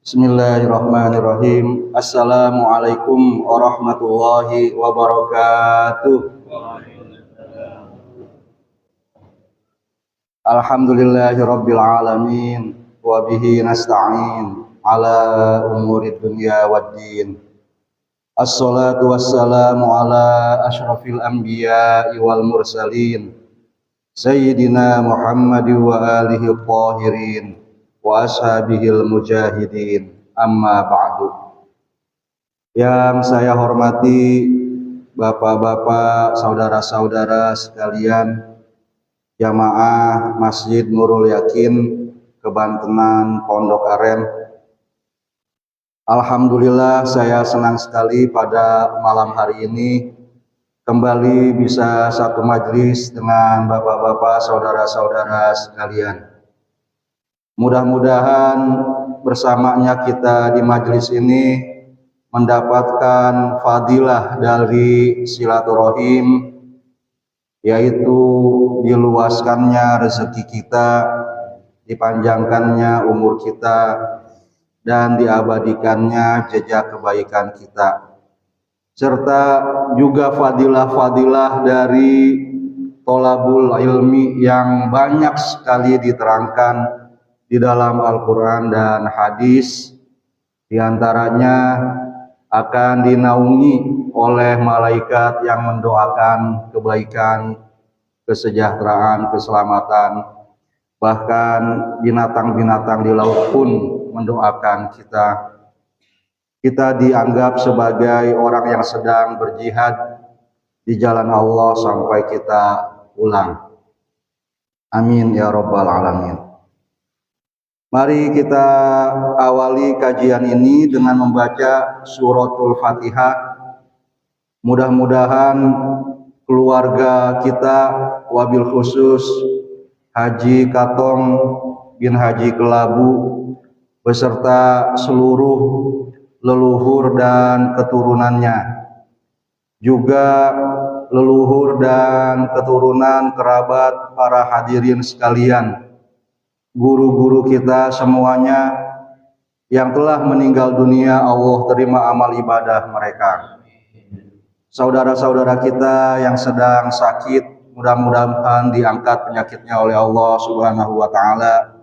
Bismillahirrahmanirrahim. Assalamualaikum warahmatullahi wabarakatuh. Alhamdulillahirabbil alamin wa bihi nasta'in ala umurid dunya waddin. Assalatu wassalamu ala asyrafil anbiya'i wal mursalin sayyidina Muhammadin wa alihi tahirin wa ashabihil mujahidin, amma ba'du. Yang saya hormati bapak-bapak, saudara-saudara sekalian, jamaah Masjid Nurul Yakin Kebantenan Pondok Aren. Alhamdulillah, saya senang sekali pada malam hari ini kembali bisa satu majlis dengan bapak-bapak, saudara-saudara sekalian. Mudah-mudahan bersamanya kita di majelis ini mendapatkan fadilah dari silaturahim, yaitu diluaskannya rezeki kita, dipanjangkannya umur kita, dan diabadikannya jejak kebaikan kita, serta juga fadilah-fadilah dari tholabul ilmi yang banyak sekali diterangkan di dalam Al-Quran dan hadis. Di antaranya akan dinaungi oleh malaikat yang mendoakan kebaikan, kesejahteraan, keselamatan. Bahkan binatang-binatang di laut pun mendoakan kita. Kita dianggap sebagai orang yang sedang berjihad di jalan Allah sampai kita pulang. Amin ya rabbal alamin. Mari kita awali kajian ini dengan membaca suratul Fatihah. Mudah-mudahan keluarga kita, wabil khusus Haji Katong bin Haji Kelabu beserta seluruh leluhur dan keturunannya, juga leluhur dan keturunan kerabat para hadirin sekalian, guru-guru kita semuanya yang telah meninggal dunia, Allah terima amal ibadah mereka. Saudara-saudara kita yang sedang sakit, mudah-mudahan diangkat penyakitnya oleh Allah Subhanahu wa Ta'ala.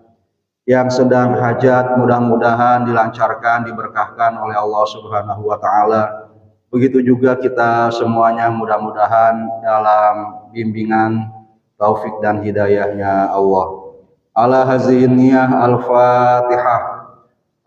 Yang sedang hajat, mudah-mudahan dilancarkan, diberkahkan oleh Allah Subhanahu wa Ta'ala. Begitu juga kita semuanya, mudah-mudahan dalam bimbingan taufik dan hidayahnya Allah. Ala hazihin niyah al-Fatihah.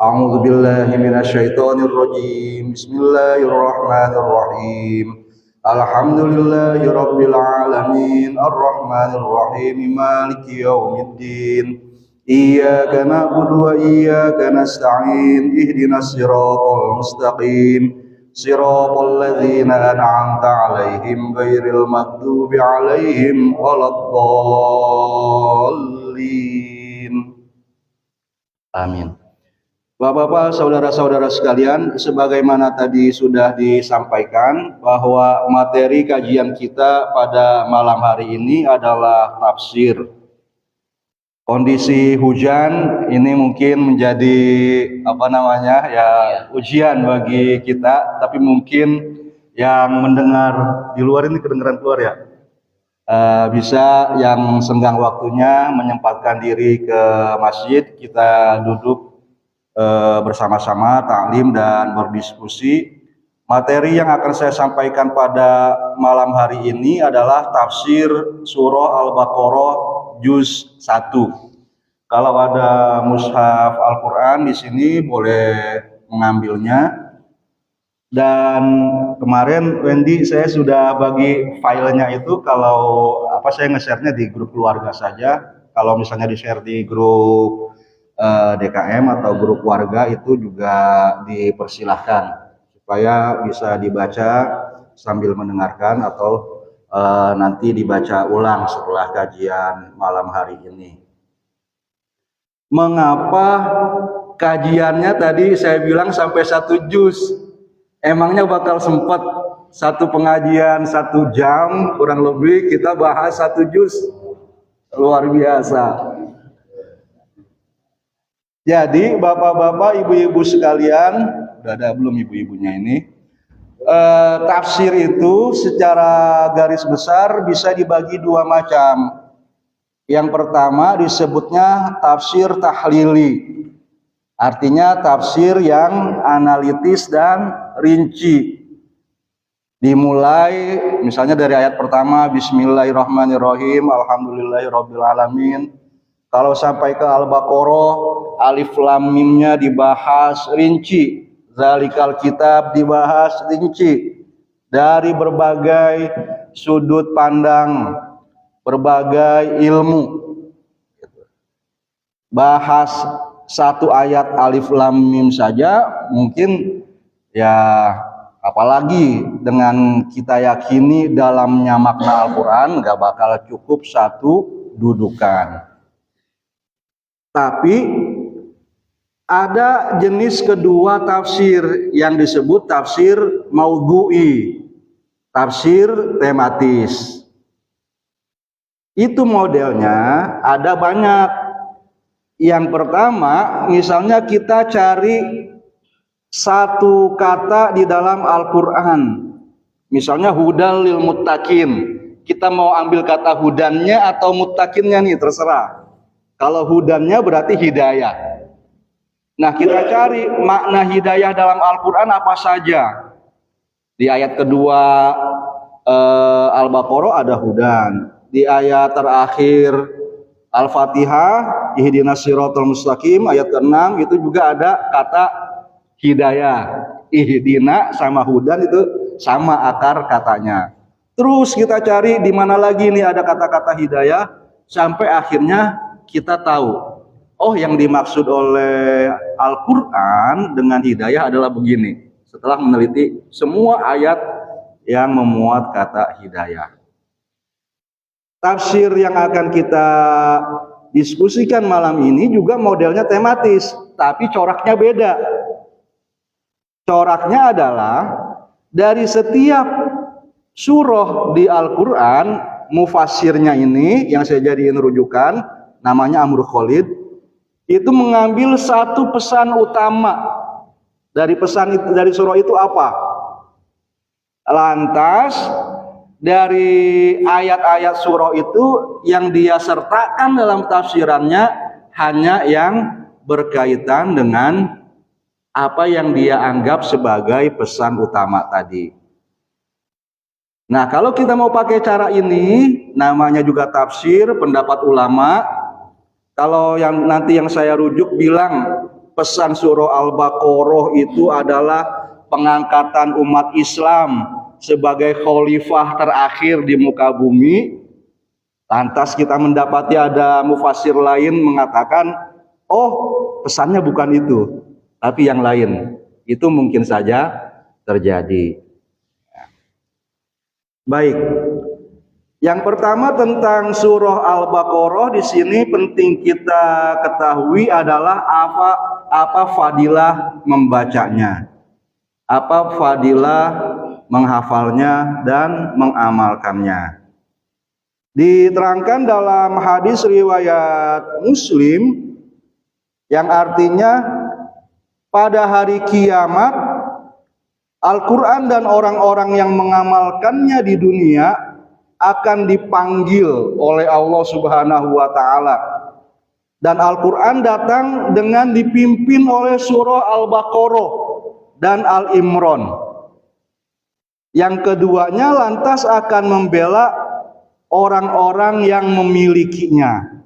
A'udzu billahi minasyaitonir rajim. Bismillahirrahmanirrahim. Alhamdulillahirabbil alamin arrahmanir rahim maliki yaumiddin. Iyyaka na'budu wa iyyaka nasta'in. Ihdinas siratal mustaqim. Siratal ladzina an'amta 'alaihim ghairil maghdubi 'alaihim waladdallin. Amin. Bapak-bapak, saudara-saudara sekalian, sebagaimana tadi sudah disampaikan bahwa materi kajian kita pada malam hari ini adalah tafsir. Kondisi hujan ini mungkin menjadi ujian bagi kita, tapi mungkin yang mendengar di luar ini kedengaran keluar ya. Bisa yang senggang waktunya menyempatkan diri ke masjid, kita duduk bersama-sama taklim dan berdiskusi. Materi yang akan saya sampaikan pada malam hari ini adalah tafsir surah Al-Baqarah juz 1. Kalau ada mushaf Al-Quran di sini boleh mengambilnya. Dan kemarin Wendy saya sudah bagi filenya itu, kalau saya nge-share-nya di grup keluarga saja. Kalau misalnya di-share di grup DKM atau grup warga itu juga dipersilahkan supaya bisa dibaca sambil mendengarkan atau nanti dibaca ulang setelah kajian malam hari ini. Mengapa kajiannya tadi saya bilang sampai 1 juz? Emangnya bakal sempat satu pengajian 1 jam kurang lebih kita bahas 1 juz? Luar biasa. Jadi bapak-bapak, ibu-ibu sekalian, udah ada belum ibu-ibunya ini? Tafsir itu secara garis besar bisa dibagi dua macam. Yang pertama disebutnya tafsir tahlili. Artinya tafsir yang analitis dan rinci. Dimulai misalnya dari ayat pertama, Bismillahirrahmanirrahim, Alhamdulillahirrabbilalamin. Kalau sampai ke Al-Baqarah, alif lam mimnya dibahas rinci, zalikal kitab dibahas rinci dari berbagai sudut pandang, berbagai ilmu. Bahas satu ayat alif lam mim saja mungkin ya, apalagi dengan kita yakini dalamnya makna Al-Quran gak bakal cukup satu dudukan. Tapi ada jenis kedua tafsir yang disebut tafsir maudhu'i, tafsir tematis. Itu modelnya ada banyak. Yang pertama, misalnya kita cari satu kata di dalam Al-Quran, misalnya hudal lil muttaqin. Kita mau ambil kata hudannya atau muttaqinnya nih, terserah. Kalau hudannya berarti hidayah. Nah, kita cari makna hidayah dalam Al-Quran apa saja. Di ayat kedua Al-Baqarah ada hudan. Di ayat terakhir Al-Fatihah, ihdinas siratal mustaqim, ayat ke-6 itu juga ada kata hidayah. Ihdina sama hudan itu sama akar katanya. Terus kita cari di mana lagi nih ada kata-kata hidayah sampai akhirnya kita tahu, oh yang dimaksud oleh Al-Quran dengan hidayah adalah begini. Setelah meneliti semua ayat yang memuat kata hidayah. Tafsir yang akan kita diskusikan malam ini juga modelnya tematis, tapi coraknya beda. Coraknya adalah dari setiap surah di Al-Quran, mufassirnya ini yang saya jadiin rujukan, namanya Amr Khalid, itu mengambil satu pesan utama. Dari pesan itu, dari surah itu apa? Lantas dari ayat-ayat surah itu yang dia sertakan dalam tafsirannya hanya yang berkaitan dengan apa yang dia anggap sebagai pesan utama tadi. Nah, kalau kita mau pakai cara ini, namanya juga tafsir, pendapat ulama. Kalau yang nanti yang saya rujuk bilang pesan surah Al-Baqarah itu adalah pengangkatan umat Islam sebagai khalifah terakhir di muka bumi. Lantas kita mendapati ada mufassir lain mengatakan, oh pesannya bukan itu, tapi yang lain. Itu mungkin saja terjadi. Baik. Yang pertama tentang surah Al-Baqarah di sini penting kita ketahui adalah apa fadilah membacanya, apa fadilah menghafalnya dan mengamalkannya. Diterangkan dalam hadis riwayat Muslim yang artinya pada hari kiamat Al-Quran dan orang-orang yang mengamalkannya di dunia akan dipanggil oleh Allah Subhanahu wa Ta'ala, dan Al-Quran datang dengan dipimpin oleh surah Al-Baqarah dan Al-Imran. Yang keduanya lantas akan membela orang-orang yang memilikinya.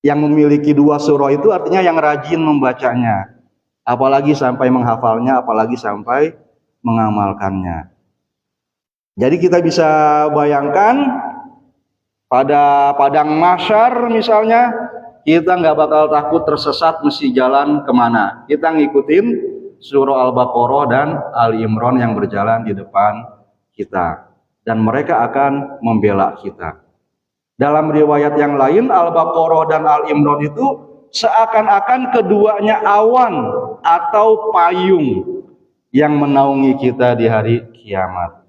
Yang memiliki dua surah itu artinya yang rajin membacanya, apalagi sampai menghafalnya, apalagi sampai mengamalkannya. Jadi kita bisa bayangkan pada padang mahsyar misalnya, kita nggak bakal takut tersesat mesti jalan kemana. Kita ngikutin surah Al-Baqarah dan Al-Imran yang berjalan di depan kita, dan mereka akan membela kita. Dalam riwayat yang lain, Al-Baqarah dan Al-Imran itu seakan-akan keduanya awan atau payung yang menaungi kita di hari kiamat.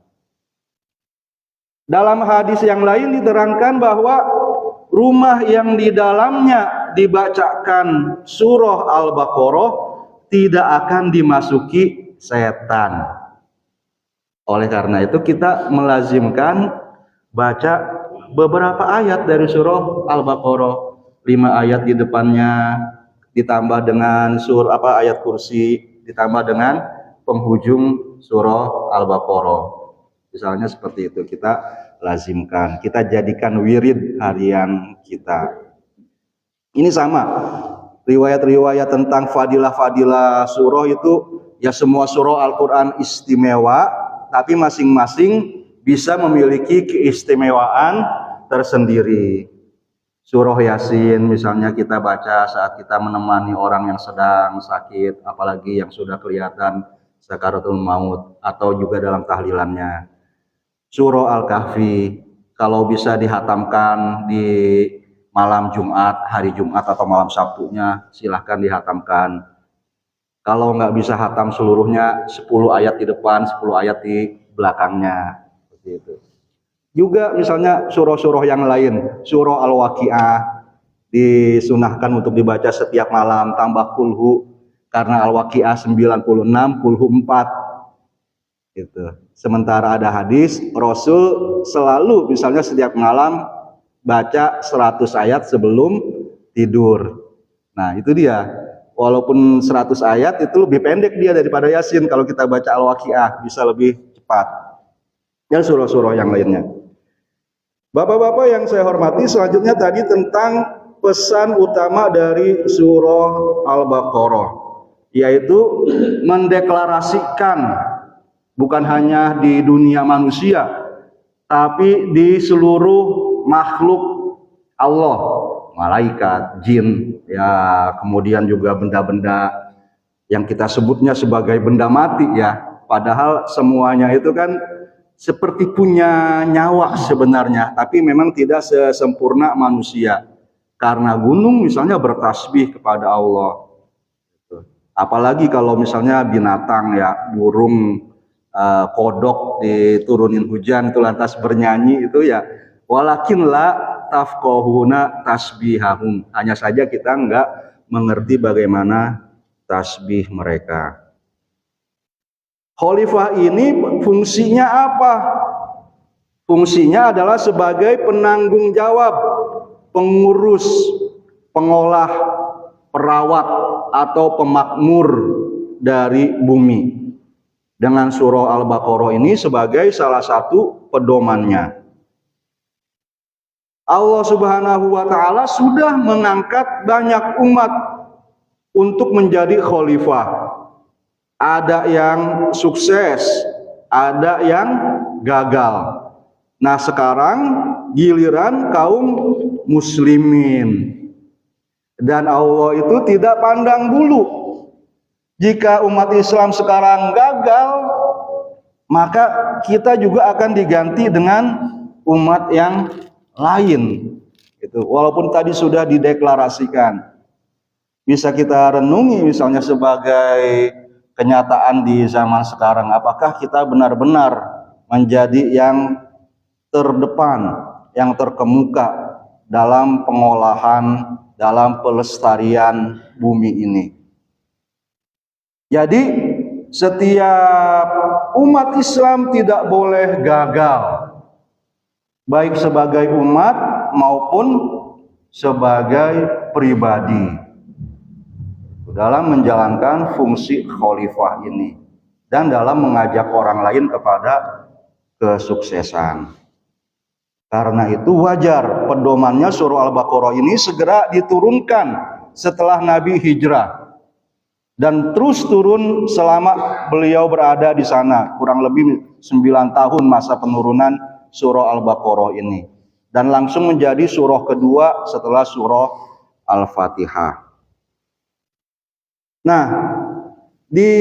Dalam hadis yang lain diterangkan bahwa rumah yang di dalamnya dibacakan surah Al-Baqarah tidak akan dimasuki setan. Oleh karena itu kita melazimkan baca beberapa ayat dari surah Al-Baqarah, 5 ayat di depannya, ditambah dengan ayat kursi, ditambah dengan penghujung surah Al-Baqarah. Misalnya seperti itu, kita lazimkan, kita jadikan wirid harian kita. Ini sama, riwayat-riwayat tentang fadilah-fadilah surah itu, ya semua surah Al-Quran istimewa, tapi masing-masing bisa memiliki keistimewaan tersendiri. Surah Yasin misalnya kita baca saat kita menemani orang yang sedang sakit, apalagi yang sudah kelihatan sakaratul maut, atau juga dalam tahlilannya. Surah Al-Kahfi kalau bisa dihatamkan di malam Jumat, hari Jumat atau malam Sabtunya, silahkan dihatamkan. Kalau nggak bisa hatam seluruhnya, 10 ayat di depan, 10 ayat di belakangnya, seperti itu. Juga misalnya surah-surah yang lain, surah Al-Waqi'ah disunahkan untuk dibaca setiap malam, tambah kulhu, karena Al-Waqi'ah 96, kulhu 4. Gitu. Sementara ada hadis, Rasul selalu misalnya setiap malam baca 100 ayat sebelum tidur. Nah itu dia, walaupun 100 ayat itu lebih pendek dia daripada Yasin. Kalau kita baca Al-Waqi'ah bisa lebih cepat. Dan surah-surah yang lainnya. Bapak-bapak yang saya hormati, selanjutnya tadi tentang pesan utama dari surah Al-Baqarah, yaitu mendeklarasikan bukan hanya di dunia manusia, tapi di seluruh makhluk Allah, malaikat, jin, ya kemudian juga benda-benda yang kita sebutnya sebagai benda mati ya, padahal semuanya itu kan seperti punya nyawa sebenarnya, tapi memang tidak sesempurna manusia. Karena gunung misalnya bertasbih kepada Allah. Apalagi kalau misalnya binatang ya, burung, kodok diturunin hujan itu lantas bernyanyi itu ya, walakin la tafqahuna tasbihahum, hanya saja kita enggak mengerti bagaimana tasbih mereka. Khalifah ini fungsinya apa? Fungsinya adalah sebagai penanggung jawab, pengurus, pengolah, perawat atau pemakmur dari bumi. Dengan surah Al-Baqarah ini sebagai salah satu pedomannya. Allah Subhanahu wa Ta'ala sudah mengangkat banyak umat untuk menjadi khalifah. Ada yang sukses, ada yang gagal. Nah, sekarang giliran kaum muslimin. Dan Allah itu tidak pandang bulu. Jika umat Islam sekarang gagal, maka kita juga akan diganti dengan umat yang lain. Itu walaupun tadi sudah dideklarasikan. Bisa kita renungi misalnya sebagai kenyataan di zaman sekarang, apakah kita benar-benar menjadi yang terdepan, yang terkemuka dalam pengolahan, dalam pelestarian bumi ini. Jadi setiap umat Islam tidak boleh gagal, baik sebagai umat maupun sebagai pribadi, dalam menjalankan fungsi khalifah ini dan dalam mengajak orang lain kepada kesuksesan. Karena itu wajar pedomannya surah Al-Baqarah ini segera diturunkan setelah Nabi hijrah. Dan terus turun selama beliau berada di sana, kurang lebih 9 tahun masa penurunan surah Al-Baqarah ini. Dan langsung menjadi surah kedua setelah surah Al-Fatihah. Nah, di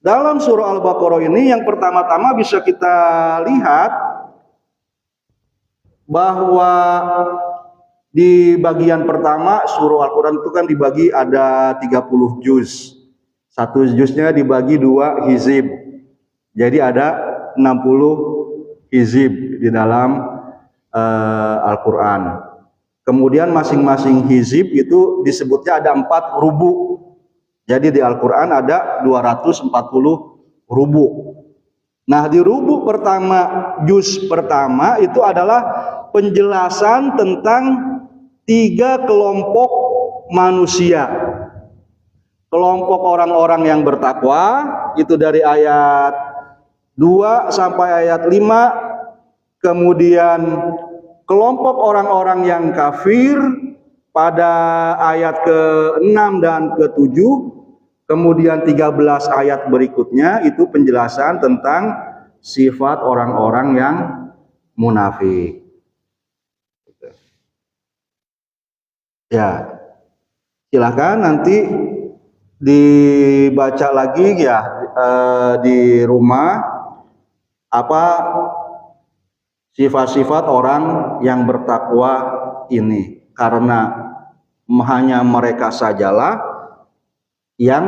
dalam surah Al-Baqarah ini yang pertama-tama bisa kita lihat bahwa di bagian pertama surah Al-Quran itu kan dibagi ada 30 juz. Satu juznya dibagi 2 hizib. Jadi ada 60 hizib di dalam Al-Quran. Kemudian masing-masing hizib itu disebutnya ada 4 rubu. Jadi di Al-Quran ada 240 rubu. Nah, di rubu pertama, juz pertama itu adalah penjelasan tentang 3 kelompok manusia. Kelompok orang-orang yang bertakwa, itu dari ayat 2 sampai ayat 5. Kemudian kelompok orang-orang yang kafir pada ayat ke-6 dan ke-7. Kemudian 13 ayat berikutnya itu penjelasan tentang sifat orang-orang yang munafik. Ya, silahkan nanti dibaca lagi ya di rumah apa sifat-sifat orang yang bertakwa ini, karena hanya mereka sajalah yang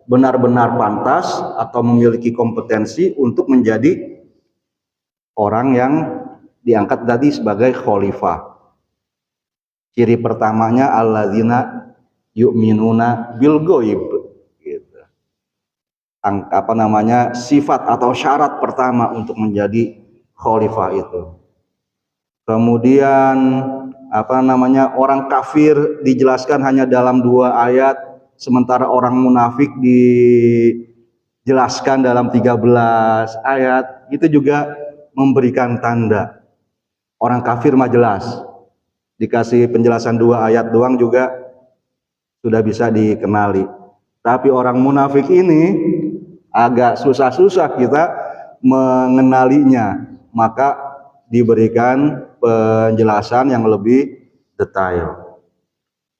benar-benar pantas atau memiliki kompetensi untuk menjadi orang yang diangkat tadi sebagai khalifah. Ciri pertamanya alladzina yu'minuna bil ghaib gitu. Sifat atau syarat pertama untuk menjadi khalifah itu. Kemudian orang kafir dijelaskan hanya dalam 2 ayat, sementara orang munafik dijelaskan dalam 13 ayat. Itu juga memberikan tanda. Orang kafir mah jelas, dikasih penjelasan 2 ayat doang juga sudah bisa dikenali. Tapi orang munafik ini agak susah-susah kita mengenalinya, maka diberikan penjelasan yang lebih detail.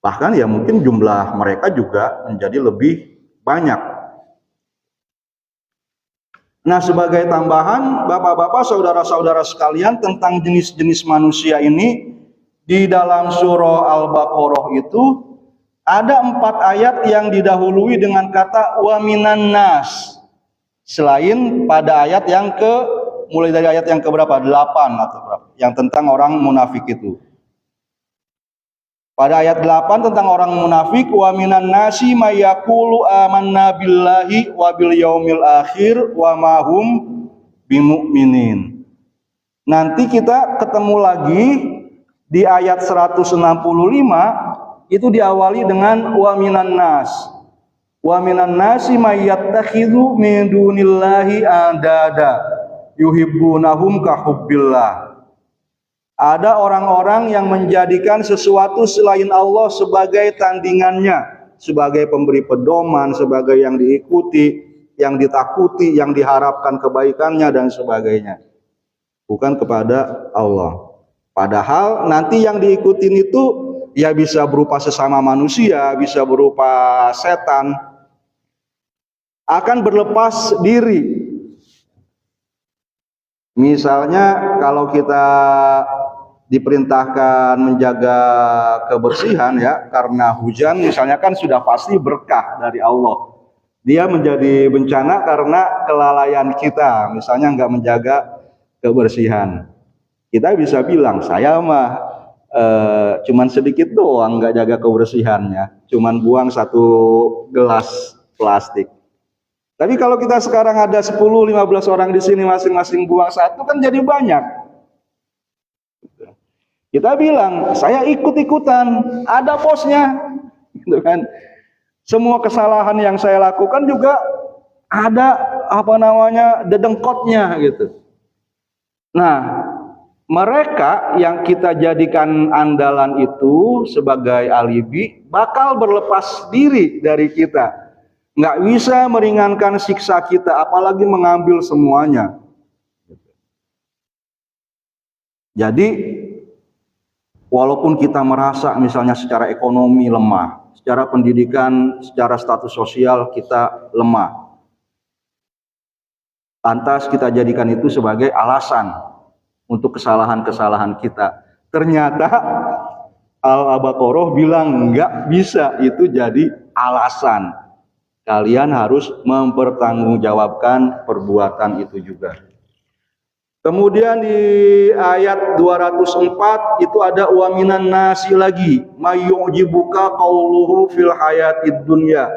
Bahkan ya mungkin jumlah mereka juga menjadi lebih banyak. Nah, sebagai tambahan, bapak-bapak, saudara-saudara sekalian, tentang jenis-jenis manusia ini, di dalam surah Al-Baqarah itu ada 4 ayat yang didahului dengan kata wa minan nas. Selain pada ayat yang mulai dari ayat yang keberapa? 8 atau berapa? Yang tentang orang munafik itu. Pada ayat 8 tentang orang munafik, wa minan nasi may yaqulu amanna billahi wa bil yaumil akhir wa ma hum bimumin. Nanti kita ketemu lagi di ayat 165, itu diawali dengan wa minan nas. Wa minan nasi may yattakhidhu min dunillahi andada yuhibbunahum ka hubbillah. Ada orang-orang yang menjadikan sesuatu selain Allah sebagai tandingannya, sebagai pemberi pedoman, sebagai yang diikuti, yang ditakuti, yang diharapkan kebaikannya dan sebagainya, bukan kepada Allah. Padahal nanti yang diikutin itu ya bisa berupa sesama manusia, bisa berupa setan, akan berlepas diri. Misalnya kalau kita diperintahkan menjaga kebersihan ya, karena hujan misalnya kan sudah pasti berkah dari Allah. Dia menjadi bencana karena kelalaian kita, misalnya nggak menjaga kebersihan. Kita bisa bilang, saya mah cuman sedikit doang nggak jaga kebersihannya, cuman buang 1 gelas plastik. Tapi kalau kita sekarang ada 10-15 orang di sini masing-masing buang 1, kan jadi banyak. Kita bilang, saya ikut-ikutan, ada posnya, gitu kan. Semua kesalahan yang saya lakukan juga ada dedengkotnya gitu. Nah, mereka yang kita jadikan andalan itu sebagai alibi bakal berlepas diri dari kita. Nggak bisa meringankan siksa kita, apalagi mengambil semuanya. Jadi walaupun kita merasa misalnya secara ekonomi lemah, secara pendidikan, secara status sosial kita lemah, lantas kita jadikan itu sebagai alasan untuk kesalahan-kesalahan kita. Ternyata Al-Baqarah bilang nggak bisa itu jadi alasan. Kalian harus mempertanggungjawabkan perbuatan itu juga. Kemudian di ayat 204 itu ada wa minan nasi lagi mayyujibuka qauluhu fil hayatid dunya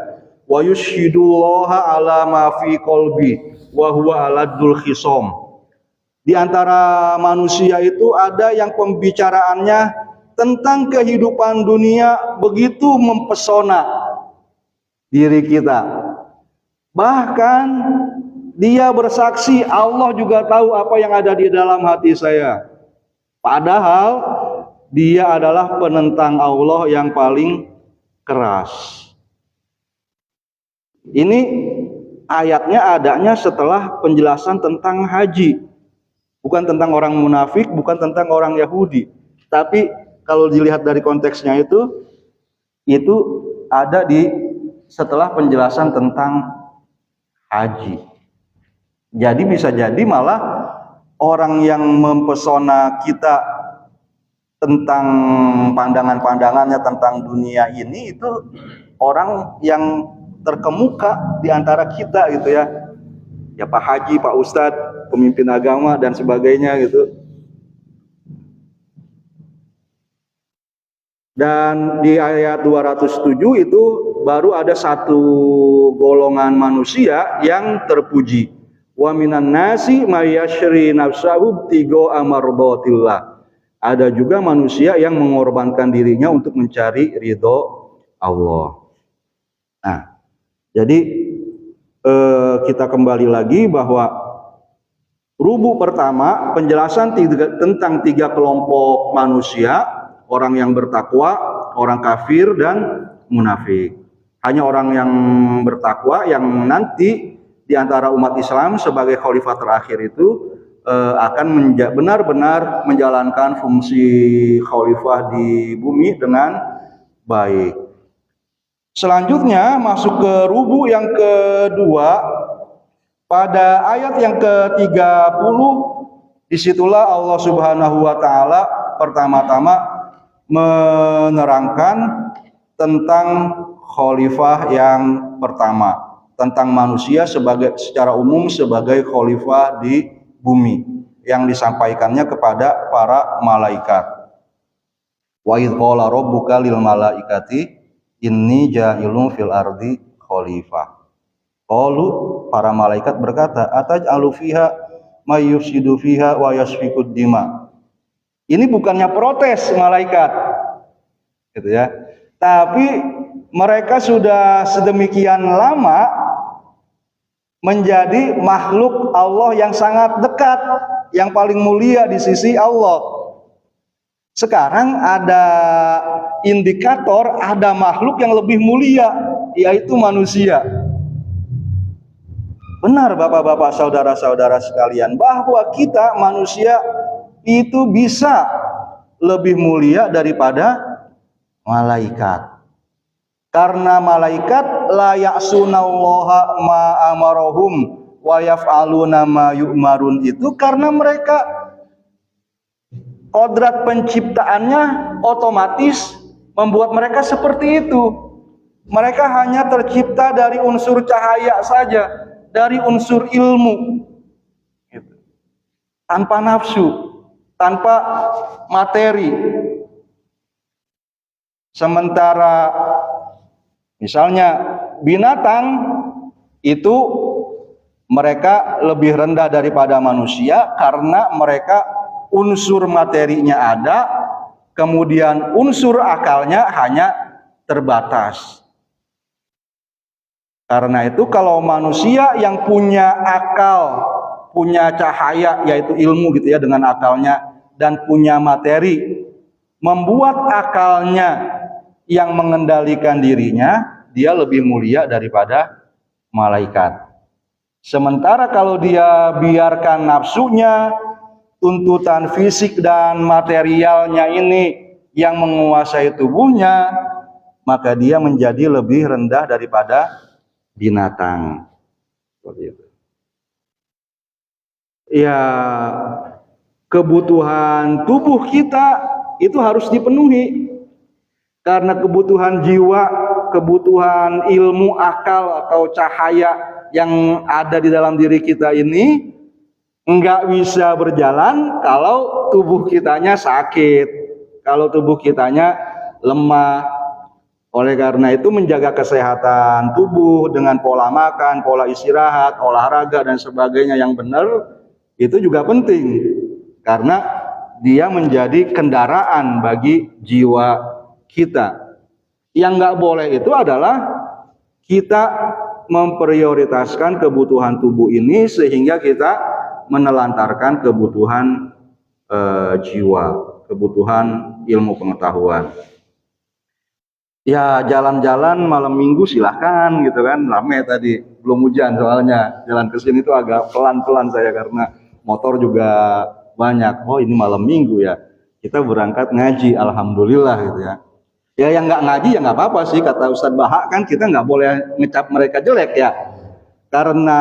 wa yushhidullaha ala ma fi qalbi wa huwa aladul khisam. Di antara manusia itu ada yang pembicaraannya tentang kehidupan dunia begitu mempesona diri kita. Bahkan dia bersaksi, Allah juga tahu apa yang ada di dalam hati saya. Padahal dia adalah penentang Allah yang paling keras. Ini ayatnya adanya setelah penjelasan tentang haji. Bukan tentang orang munafik, bukan tentang orang Yahudi. Tapi kalau dilihat dari konteksnya itu ada di setelah penjelasan tentang haji. Jadi bisa jadi malah orang yang mempesona kita tentang pandangan-pandangannya tentang dunia ini itu orang yang terkemuka di antara kita gitu ya. Ya Pak Haji, Pak Ustadz, pemimpin agama dan sebagainya gitu. Dan di ayat 207 itu baru ada satu golongan manusia yang terpuji. Wa minan nasi mayyashri nafsahu tigo amardotillah. Ada juga manusia yang mengorbankan dirinya untuk mencari ridho Allah. Nah, jadi kita kembali lagi bahwa rubu pertama penjelasan tentang tiga kelompok manusia, orang yang bertakwa, orang kafir, dan munafik. Hanya orang yang bertakwa yang nanti di antara umat Islam sebagai khalifah terakhir itu akan benar-benar menjalankan fungsi khalifah di bumi dengan baik. Selanjutnya masuk ke rubu yang kedua, pada ayat yang ke-30 disitulah Allah Subhanahu wa taala pertama-tama menerangkan tentang khalifah yang pertama, tentang manusia secara umum sebagai khalifah di bumi yang disampaikannya kepada para malaikat. Wa idz qala rabbuka lil malaikati inni ja'ilun fil ardi khalifah. Qalu, para malaikat berkata, ataj'alu fiha may yufsidu fiha wa yasfikud dima. Ini bukannya protes malaikat, gitu ya. Tapi mereka sudah sedemikian lama menjadi makhluk Allah yang sangat dekat, yang paling mulia di sisi Allah. Sekarang ada indikator, ada makhluk yang lebih mulia, yaitu manusia. Benar bapak-bapak, saudara-saudara sekalian, bahwa kita manusia itu bisa lebih mulia daripada malaikat. Karena malaikat la ya'sunallaha ma amarahum wa yaf'aluna ma yu'marun, itu karena mereka kodrat penciptaannya otomatis membuat mereka seperti itu. Mereka hanya tercipta dari unsur cahaya saja, dari unsur ilmu, tanpa nafsu, tanpa materi. Sementara misalnya binatang itu mereka lebih rendah daripada manusia karena mereka unsur materinya ada, kemudian unsur akalnya hanya terbatas. Karena itu kalau manusia yang punya akal, punya cahaya yaitu ilmu gitu ya dengan akalnya, dan punya materi, membuat akalnya yang mengendalikan dirinya, dia lebih mulia daripada malaikat. Sementara kalau dia biarkan nafsunya, tuntutan fisik dan materialnya ini yang menguasai tubuhnya, maka dia menjadi lebih rendah daripada binatang. Seperti itu. Ya, kebutuhan tubuh kita itu harus dipenuhi. Karena kebutuhan jiwa, kebutuhan ilmu, akal atau cahaya yang ada di dalam diri kita ini nggak bisa berjalan kalau tubuh kitanya sakit, kalau tubuh kitanya lemah. Oleh karena itu menjaga kesehatan tubuh dengan pola makan, pola istirahat, olahraga dan sebagainya yang benar itu juga penting, karena dia menjadi kendaraan bagi jiwa kita. Yang nggak boleh itu adalah kita memprioritaskan kebutuhan tubuh ini sehingga kita menelantarkan kebutuhan jiwa, kebutuhan ilmu pengetahuan. Ya jalan-jalan malam minggu silahkan gitu kan, rame tadi, belum hujan soalnya, jalan ke sini tuh agak pelan-pelan saya karena motor juga banyak. Oh ini malam minggu ya, kita berangkat ngaji, alhamdulillah gitu ya. Ya yang nggak ngaji ya nggak apa-apa sih, kata Ustadz Bahak kan kita nggak boleh ngecap mereka jelek ya. Karena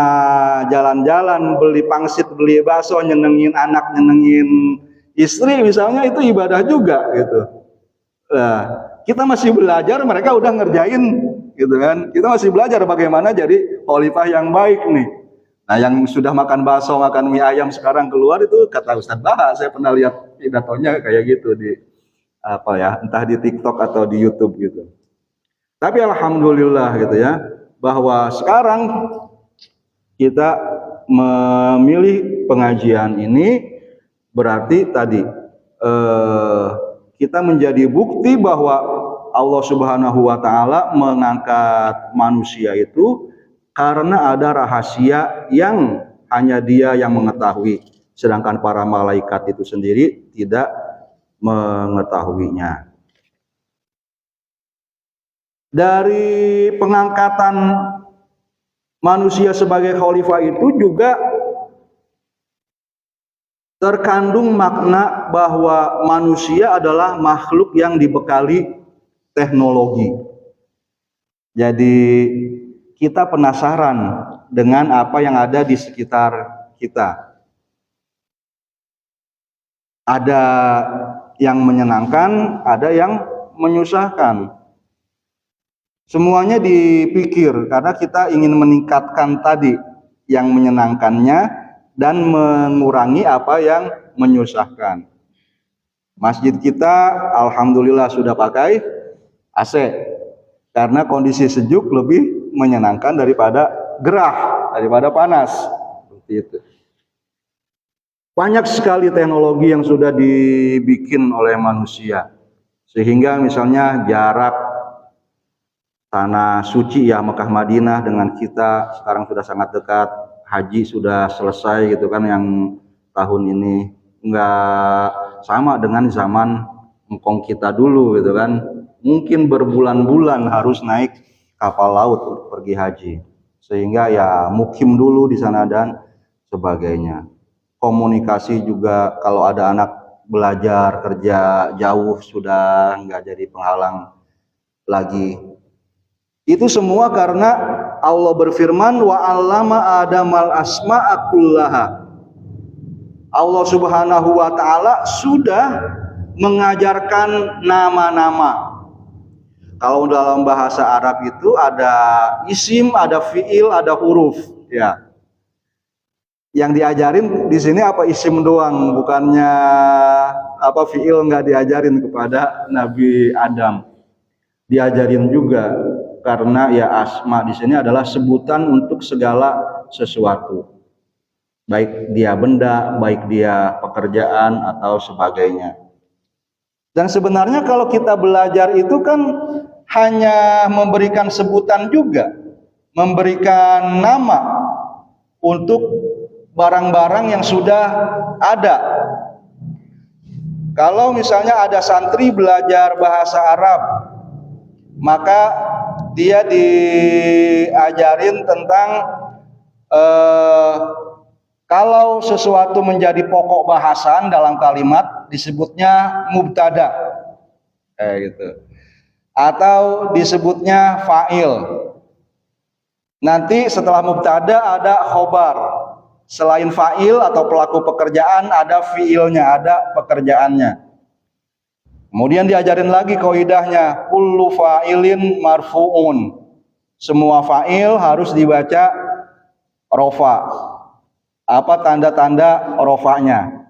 jalan-jalan, beli pangsit, beli bakso, nyenengin anak, nyenengin istri misalnya, itu ibadah juga gitu. Nah, kita masih belajar, mereka udah ngerjain gitu kan. Kita masih belajar bagaimana jadi khalifah yang baik nih. Nah yang sudah makan bakso, makan mie ayam sekarang keluar itu kata Ustadz Bahak, saya pernah lihat pidatonya kayak gitu di apa ya, entah di TikTok atau di YouTube gitu. Tapi alhamdulillah gitu ya, bahwa sekarang kita memilih pengajian ini berarti tadi kita menjadi bukti bahwa Allah Subhanahu wa Ta'ala mengangkat manusia itu karena ada rahasia yang hanya Dia yang mengetahui, sedangkan para malaikat itu sendiri tidak mengetahuinya. Dari pengangkatan manusia sebagai khalifah itu juga terkandung makna bahwa manusia adalah makhluk yang dibekali teknologi. Jadi kita penasaran dengan apa yang ada di sekitar kita. Ada yang menyenangkan, ada yang menyusahkan. Semuanya dipikir karena kita ingin meningkatkan tadi yang menyenangkannya dan mengurangi apa yang menyusahkan. Masjid kita alhamdulillah sudah pakai AC karena kondisi sejuk lebih menyenangkan daripada gerah, daripada panas. Seperti itu. Banyak sekali teknologi yang sudah dibikin oleh manusia, sehingga misalnya jarak tanah suci ya Mekah Madinah dengan kita sekarang sudah sangat dekat. Haji sudah selesai gitu kan, yang tahun ini nggak sama dengan zaman engkong kita dulu gitu kan. Mungkin berbulan-bulan harus naik kapal laut untuk pergi haji, sehingga ya mukim dulu di sana dan sebagainya. Komunikasi juga kalau ada anak belajar kerja jauh sudah nggak jadi penghalang lagi. Itu semua karena Allah berfirman wa 'allama Adamal asma'a kullaha. Allah Subhanahu wa Ta'ala sudah mengajarkan nama-nama. Kalau dalam bahasa Arab itu ada isim, ada fiil, ada huruf ya. Yang diajarin di sini apa isim doang, bukannya apa fiil, nggak diajarin kepada Nabi Adam. Diajarin juga. Karena ya asma di sini adalah sebutan untuk segala sesuatu, baik dia benda, baik dia pekerjaan atau sebagainya. Dan sebenarnya kalau kita belajar itu kan hanya memberikan sebutan juga, memberikan nama untuk barang-barang yang sudah ada. Kalau misalnya ada santri belajar bahasa Arab, maka dia diajarin tentang kalau sesuatu menjadi pokok bahasan dalam kalimat disebutnya mubtada, gitu. Atau disebutnya fa'il. Nanti setelah mubtada ada khobar. Selain fa'il atau pelaku pekerjaan ada fi'ilnya, ada pekerjaannya. Kemudian diajarin lagi kaidahnya, kullu fa'ilin marfu'un. Semua fa'il harus dibaca rofa. apa tanda-tanda rofanya.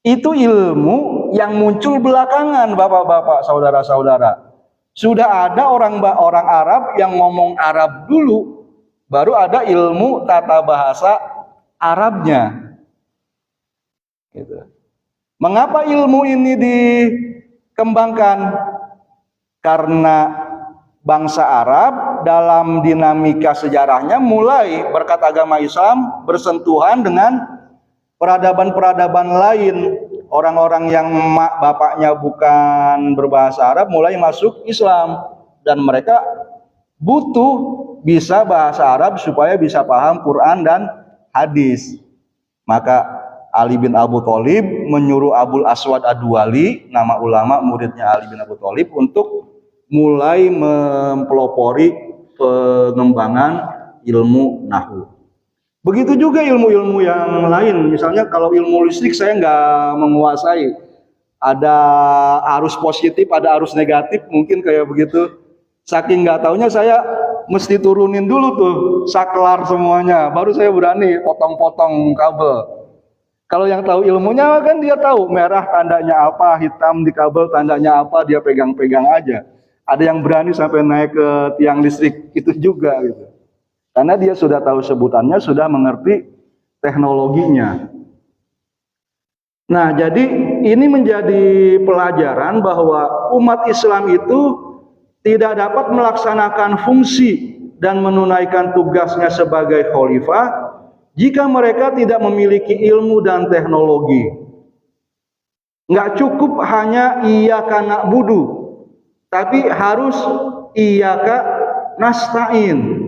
Itu ilmu yang muncul belakangan, bapak-bapak, saudara-saudara. Sudah ada orang Arab yang ngomong Arab dulu, baru ada ilmu tata bahasa Arabnya. Gitu. Mengapa ilmu ini dikembangkan? Karena bangsa Arab dalam dinamika sejarahnya mulai berkat agama Islam bersentuhan dengan peradaban-peradaban lain. Orang-orang yang bapaknya bukan berbahasa Arab mulai masuk Islam, dan mereka butuh bisa bahasa Arab supaya bisa paham Quran dan hadis. Maka Ali bin Abu Thalib menyuruh Abul Aswad Ad-Duwali, nama ulama muridnya Ali bin Abu Thalib, untuk mulai mempelopori pengembangan ilmu nahwu. Begitu juga ilmu-ilmu yang lain. Misalnya kalau ilmu listrik saya nggak menguasai. Ada arus positif, ada arus negatif, mungkin kayak begitu. Saking nggak taunya saya mesti turunin dulu tuh saklar semuanya, baru saya berani potong-potong kabel. Kalau yang tahu ilmunya kan dia tahu merah tandanya apa, hitam di kabel tandanya apa, dia pegang-pegang aja. Ada yang berani sampai naik ke tiang listrik itu juga gitu. Karena dia sudah tahu sebutannya, sudah mengerti teknologinya. Nah, jadi ini menjadi pelajaran bahwa umat Islam itu tidak dapat melaksanakan fungsi dan menunaikan tugasnya sebagai khalifah jika mereka tidak memiliki ilmu dan teknologi. Nggak cukup hanya iyyaka na'budu, tapi harus iyyaka nasta'in.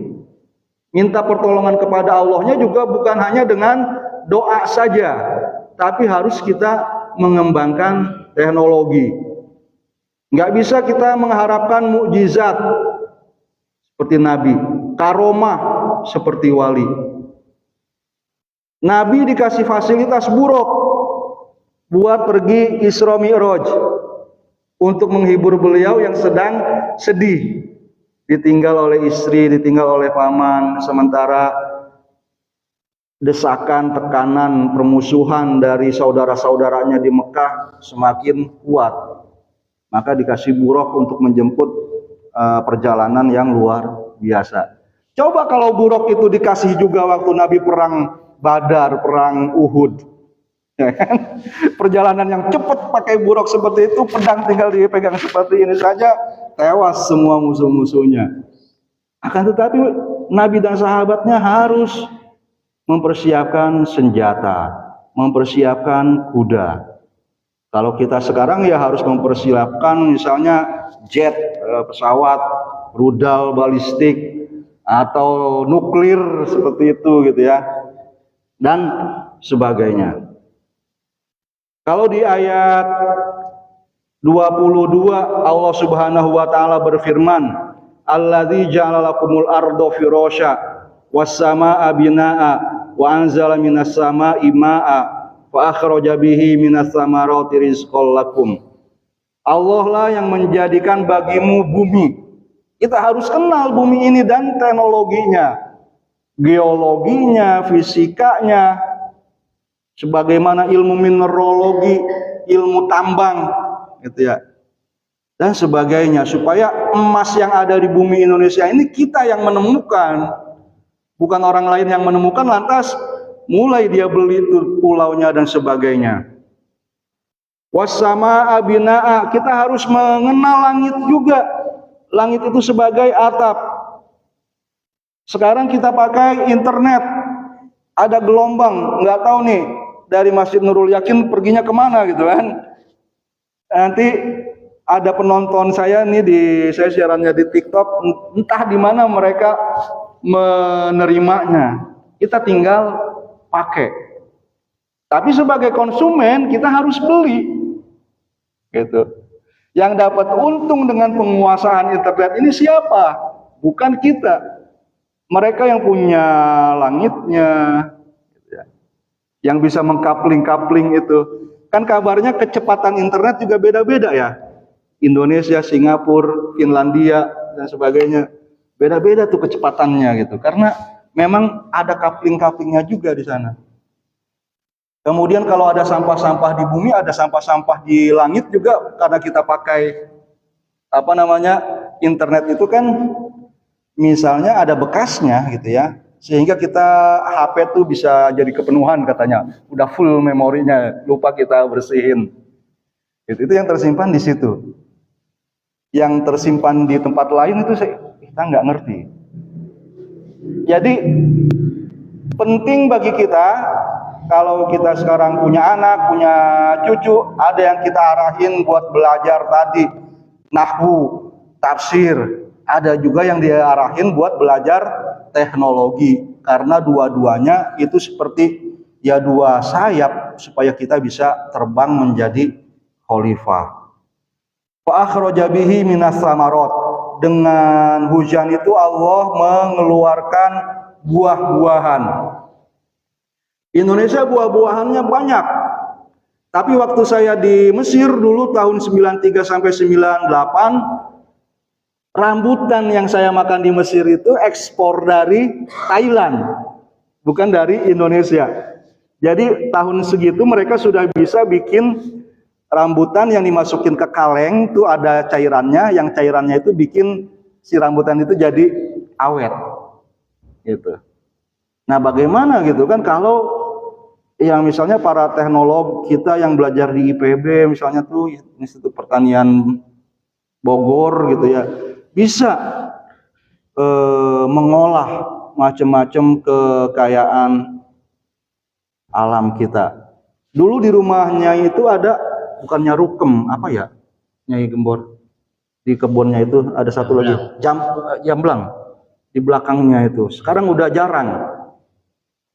Minta pertolongan kepada Allahnya juga bukan hanya dengan doa saja, tapi harus kita mengembangkan teknologi. Nggak bisa kita mengharapkan mukjizat seperti Nabi, karomah seperti wali. Nabi dikasih fasilitas buruk buat pergi Isra Mi'raj untuk menghibur beliau yang sedang sedih. Ditinggal oleh istri, ditinggal oleh paman, sementara desakan, tekanan, permusuhan dari saudara-saudaranya di Mekah semakin kuat. Maka dikasih buruk untuk menjemput perjalanan yang luar biasa. Coba kalau buruk itu dikasih juga waktu Nabi perang Badar, perang Uhud. Ya kan? Perjalanan yang cepat pakai buruk seperti itu, pedang tinggal dipegang seperti ini saja, tewas semua musuh-musuhnya. Akan tetapi Nabi dan sahabatnya harus mempersiapkan senjata, mempersiapkan kuda. Kalau kita sekarang ya harus mempersiapkan misalnya jet, pesawat, rudal balistik, atau nuklir seperti itu gitu ya, dan sebagainya. Kalau di ayat 22 Allah Subhanahu wa taala berfirman, "Alladzi ja'ala lakumul arda firasya was samaa'a binaa'a wa anzala minas samaa'i maa'a fa akhraja bihi minas samarati rizqan lakum." Allah lah yang menjadikan bagimu bumi. Kita harus kenal bumi ini dan teknologinya, geologinya, fisikanya, sebagaimana ilmu mineralogi, ilmu tambang, gitu ya, dan sebagainya, supaya emas yang ada di bumi Indonesia ini kita yang menemukan, bukan orang lain yang menemukan lantas mulai dia beli itu pulaunya dan sebagainya. Wassamaa'a binaa'a, kita harus mengenal langit juga. Langit itu sebagai atap. Sekarang kita pakai internet, ada gelombang, nggak tahu nih dari Masjid Nurul Yakin perginya kemana gitu kan. Nanti ada penonton saya nih saya siarannya di TikTok, entah di mana mereka menerimanya. Kita tinggal pakai. Tapi sebagai konsumen kita harus beli. Gitu. Yang dapat untung dengan penguasaan internet ini siapa? Bukan kita. Mereka yang punya langitnya, yang bisa mengkapling-kapling itu. Kan kabarnya kecepatan internet juga beda-beda ya. Indonesia, Singapura, Finlandia, dan sebagainya. Beda-beda tuh kecepatannya gitu. Karena memang ada kapling-kaplingnya juga di sana. Kemudian kalau ada sampah-sampah di bumi, ada sampah-sampah di langit juga, karena kita pakai internet itu kan, misalnya ada bekasnya gitu ya, sehingga kita HP tuh bisa jadi kepenuhan katanya, udah full memorinya, lupa kita bersihin. Itu yang tersimpan di situ. Yang tersimpan di tempat lain itu kita nggak ngerti. Jadi penting bagi kita, kalau kita sekarang punya anak, punya cucu, ada yang kita arahin buat belajar tadi nahwu, tafsir, ada juga yang diarahin buat belajar teknologi, karena dua-duanya itu seperti ya dua sayap supaya kita bisa terbang menjadi khalifah. Fa akhraja bihi minas samarot, dengan hujan itu Allah mengeluarkan buah-buahan. Indonesia buah-buahannya banyak. Tapi waktu saya di Mesir dulu tahun 93 sampai 98, rambutan yang saya makan di Mesir itu ekspor dari Thailand, bukan dari Indonesia. Jadi tahun segitu mereka sudah bisa bikin rambutan yang dimasukin ke kaleng, itu ada cairannya, yang cairannya itu bikin si rambutan itu jadi awet. Gitu. Nah, bagaimana gitu kan kalau yang misalnya para teknolog kita yang belajar di IPB misalnya tuh Institut Pertanian Bogor gitu ya, bisa mengolah macam-macam kekayaan alam kita. Dulu di rumahnya itu ada, bukannya rukem, apa ya Nyai Gembor, di kebunnya itu ada satu lagi jamblang di belakangnya itu. Sekarang udah jarang,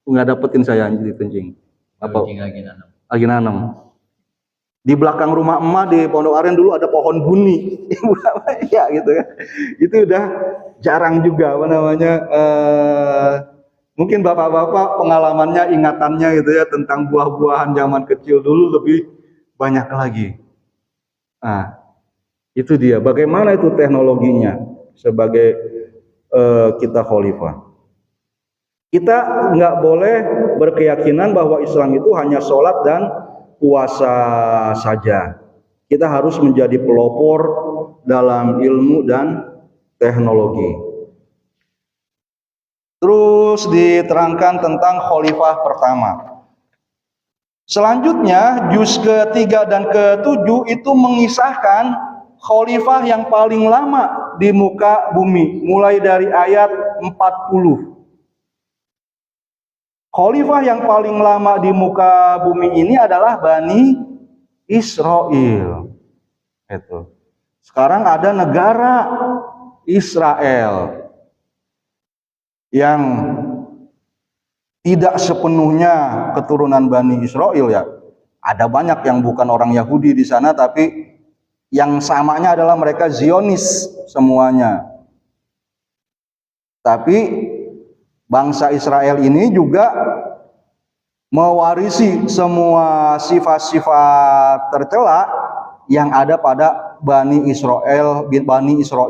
nggak dapetin saya di kencing. Apa? Lagi nanam. Di belakang rumah emak di Pondok Aren dulu ada pohon buni, ya gitu kan. Itu udah jarang juga mungkin bapak-bapak pengalamannya, ingatannya gitu ya tentang buah-buahan zaman kecil dulu lebih banyak lagi. Nah, itu dia. Bagaimana itu teknologinya sebagai kita khalifah. Kita nggak boleh berkeyakinan bahwa Islam itu hanya sholat dan puasa saja. Kita harus menjadi pelopor dalam ilmu dan teknologi. Terus diterangkan tentang khalifah pertama. Selanjutnya, juz ke-3 dan ke-7 itu mengisahkan khalifah yang paling lama di muka bumi, mulai dari ayat 40. Khalifah yang paling lama di muka bumi ini adalah Bani Israel. Itu. Sekarang ada negara Israel yang tidak sepenuhnya keturunan Bani Israel ya. Ada banyak yang bukan orang Yahudi di sana, tapi yang samanya adalah mereka Zionis semuanya. Tapi bangsa Israel ini juga mewarisi semua sifat-sifat tercela yang ada pada Bani Israel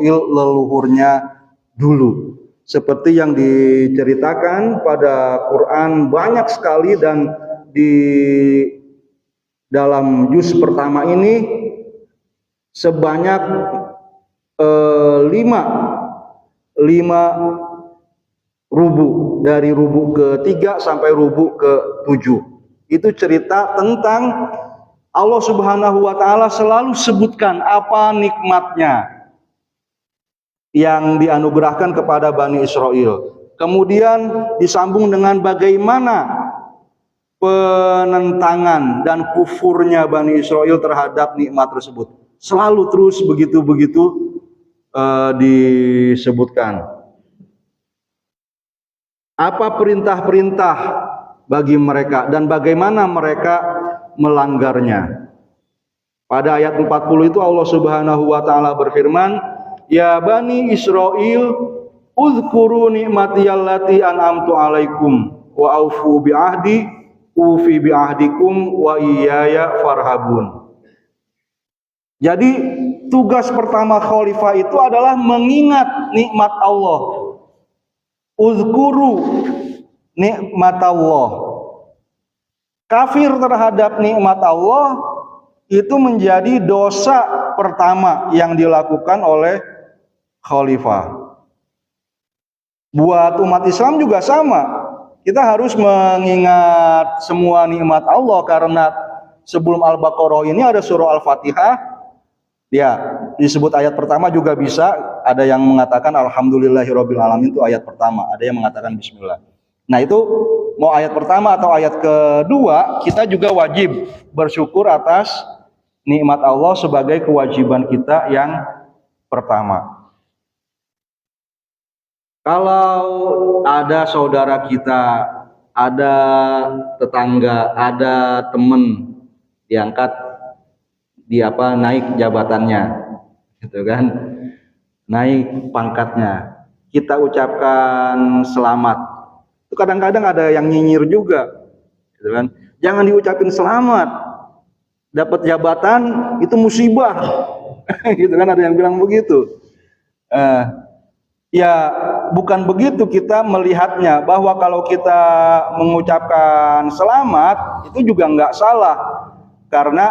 leluhurnya dulu. Seperti yang diceritakan pada Quran banyak sekali, dan di dalam juz pertama ini sebanyak 5 rubu, dari rubu ke-3 sampai rubu ke-7. Itu cerita tentang Allah Subhanahu wa taala selalu sebutkan apa nikmatnya yang dianugerahkan kepada Bani Israel. Kemudian disambung dengan bagaimana penentangan dan kufurnya Bani Israel terhadap nikmat tersebut. Selalu terus begitu-begitu disebutkan. Apa perintah-perintah bagi mereka dan bagaimana mereka melanggarnya. Pada ayat 40 itu Allah Subhanahu wa taala berfirman, "Ya Bani Israil, uzkuru ni'mati allati an'amtu 'alaikum wa aufu bi'ahdi ufi bi'ahdikum wa iyaya farhabun." Jadi tugas pertama khalifah itu adalah mengingat nikmat Allah. Uzkuru nikmat Allah. Kafir terhadap nikmat Allah itu menjadi dosa pertama yang dilakukan oleh khalifah. Buat umat Islam juga sama. Kita harus mengingat semua nikmat Allah, karena sebelum Al-Baqarah ini ada surah Al-Fatihah. Ya, disebut ayat pertama juga bisa. Ada yang mengatakan Alhamdulillahirabbil alamin itu ayat pertama, ada yang mengatakan bismillah. Nah, itu mau ayat pertama atau ayat kedua, kita juga wajib bersyukur atas nikmat Allah sebagai kewajiban kita yang pertama. Kalau ada saudara kita, ada tetangga, ada teman diangkat naik jabatannya, gitu kan, naik pangkatnya, kita ucapkan selamat. Itu kadang-kadang ada yang nyinyir juga, gitu kan. Jangan diucapin selamat, dapat jabatan itu musibah, gitu kan, ada yang bilang begitu. Ya bukan begitu kita melihatnya, bahwa kalau kita mengucapkan selamat itu juga nggak salah, karena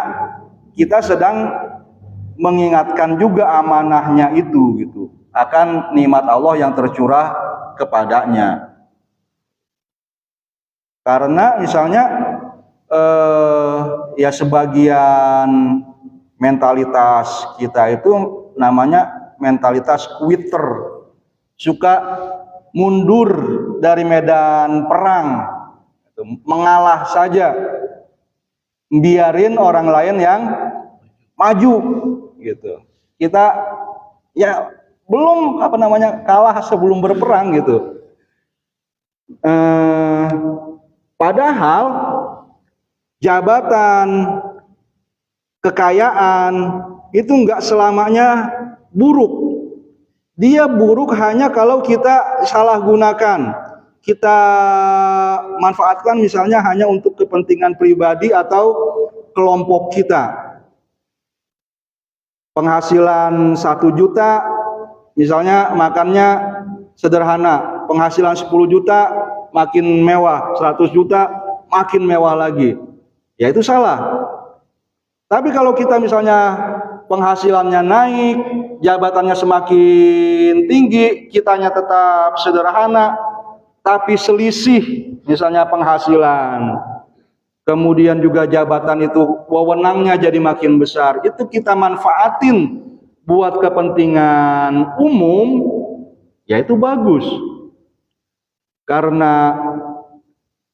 kita sedang mengingatkan juga amanahnya itu, gitu, akan nikmat Allah yang tercurah kepadanya. Karena misalnya ya sebagian mentalitas kita itu namanya mentalitas quitter, suka mundur dari medan perang, mengalah saja, biarin orang lain yang maju, gitu. Kita ya belum kalah sebelum berperang, gitu. Padahal jabatan, kekayaan itu enggak selamanya buruk. Dia buruk hanya kalau kita salah gunakan, kita manfaatkan misalnya hanya untuk kepentingan pribadi atau kelompok kita. Penghasilan 1 juta, misalnya makannya sederhana, penghasilan 10 juta makin mewah, 100 juta makin mewah lagi. Ya itu salah. Tapi kalau kita misalnya penghasilannya naik, jabatannya semakin tinggi, kitanya tetap sederhana, tapi selisih misalnya penghasilan, kemudian juga jabatan itu wewenangnya jadi makin besar, itu kita manfaatin buat kepentingan umum, ya itu bagus. Karena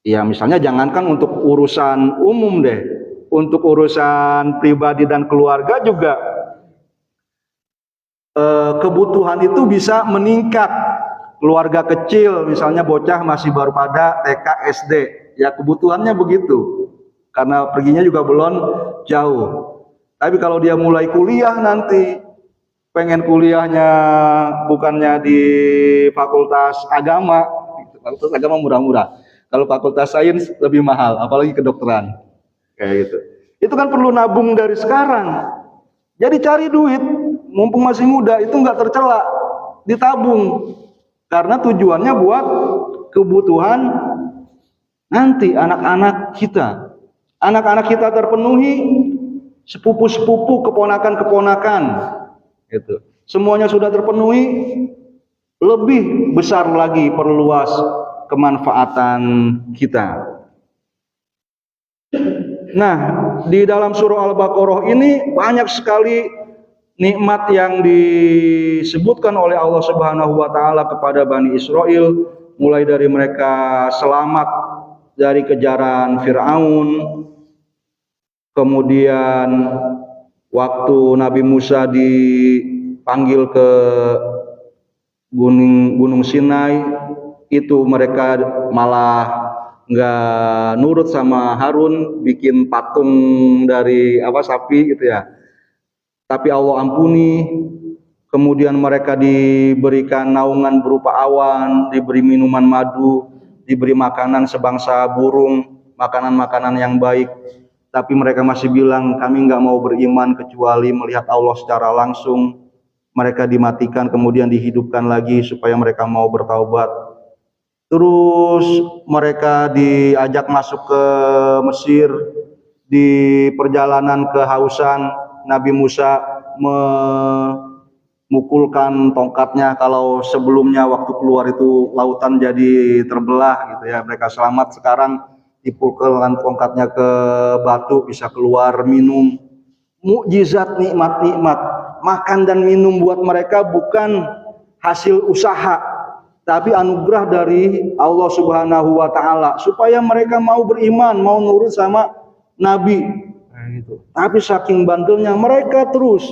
ya misalnya jangankan untuk urusan umum deh, untuk urusan pribadi dan keluarga juga kebutuhan itu bisa meningkat. Keluarga kecil misalnya bocah masih baru pada TK SD, ya kebutuhannya begitu, karena perginya juga belum jauh. Tapi kalau dia mulai kuliah nanti, pengen kuliahnya bukannya di fakultas agama murah-murah, kalau fakultas sains lebih mahal, apalagi kedokteran, kayak gitu. Itu kan perlu nabung dari sekarang. Jadi cari duit, mumpung masih muda, itu nggak tercela, ditabung. Karena tujuannya buat kebutuhan nanti anak-anak kita. Anak-anak kita terpenuhi, sepupu-sepupu, keponakan-keponakan, gitu. Semuanya sudah terpenuhi, lebih besar lagi perluas kemanfaatan kita. Nah, di dalam surah Al-Baqarah ini banyak sekali nikmat yang disebutkan oleh Allah Subhanahu wa taala kepada Bani Israel, mulai dari mereka selamat dari kejaran Firaun, kemudian waktu Nabi Musa dipanggil ke Gunung Sinai, itu mereka malah nggak nurut sama Harun, bikin patung dari sapi gitu ya. Tapi Allah ampuni. Kemudian mereka diberikan naungan berupa awan, diberi minuman madu, diberi makanan sebangsa burung, makanan-makanan yang baik. Tapi mereka masih bilang, kami nggak mau beriman kecuali melihat Allah secara langsung. Mereka dimatikan kemudian dihidupkan lagi supaya mereka mau bertaubat. Terus mereka diajak masuk ke Mesir, di perjalanan kehausan Nabi Musa memukulkan tongkatnya. Kalau sebelumnya waktu keluar itu lautan jadi terbelah gitu ya, mereka selamat. Sekarang dipukulkan tongkatnya ke batu, bisa keluar minum. Mukjizat, nikmat-nikmat. Makan dan minum buat mereka bukan hasil usaha, tapi anugerah dari Allah Subhanahu wa taala supaya mereka mau beriman, mau nurut sama Nabi. Gitu. Tapi saking bandelnya mereka terus,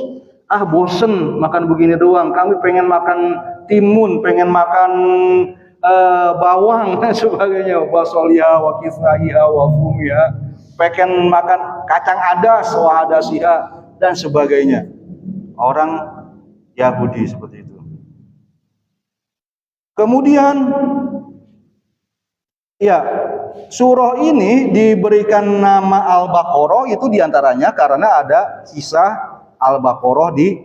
bosen makan begini doang. Kami pengen makan timun, pengen makan bawang dan sebagainya, basolia, wa kisaiha, wa fumia, pengen makan kacang adas, wa adasiha dan sebagainya. Orang Yahudi seperti itu. Kemudian ya, surah ini diberikan nama Al-Baqarah itu diantaranya karena ada kisah Al-Baqarah di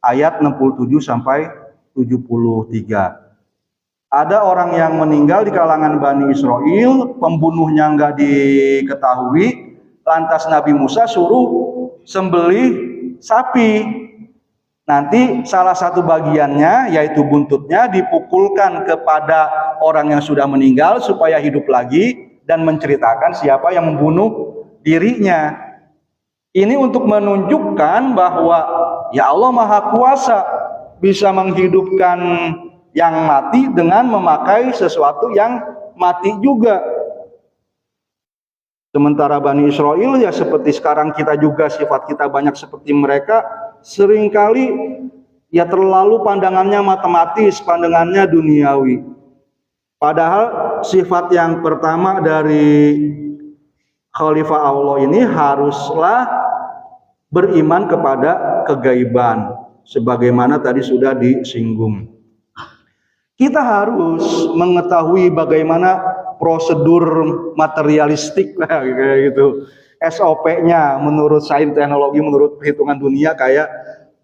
ayat 67 sampai 73. Ada orang yang meninggal di kalangan Bani Israel, pembunuhnya nggak diketahui, lantas Nabi Musa suruh sembelih sapi. Nanti salah satu bagiannya, yaitu buntutnya, dipukulkan kepada orang yang sudah meninggal supaya hidup lagi dan menceritakan siapa yang membunuh dirinya. Ini untuk menunjukkan bahwa ya Allah Maha Kuasa, bisa menghidupkan yang mati dengan memakai sesuatu yang mati juga. Sementara Bani Israel ya seperti sekarang kita juga, sifat kita banyak seperti mereka. Seringkali ya terlalu pandangannya matematis, pandangannya duniawi. Padahal sifat yang pertama dari Khalifah Allah ini haruslah beriman kepada kegaiban, sebagaimana tadi sudah disinggung. Kita harus mengetahui bagaimana prosedur materialistik lah kayak gitu. SOP-nya menurut sains teknologi, menurut perhitungan dunia kayak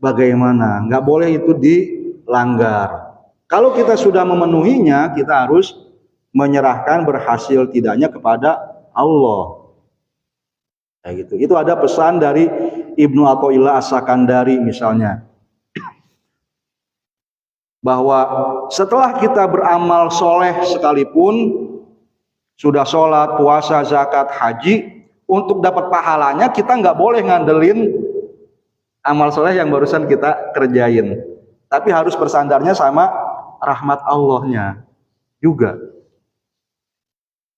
bagaimana. Nggak boleh itu dilanggar. Kalau kita sudah memenuhinya, kita harus menyerahkan berhasil tidaknya kepada Allah. Kayak gitu. Itu ada pesan dari Ibnu Athaillah As-Sakandari misalnya, bahwa setelah kita beramal soleh sekalipun, sudah sholat, puasa, zakat, haji, untuk dapat pahalanya kita nggak boleh ngandelin amal soleh yang barusan kita kerjain, tapi harus bersandarnya sama rahmat Allahnya juga.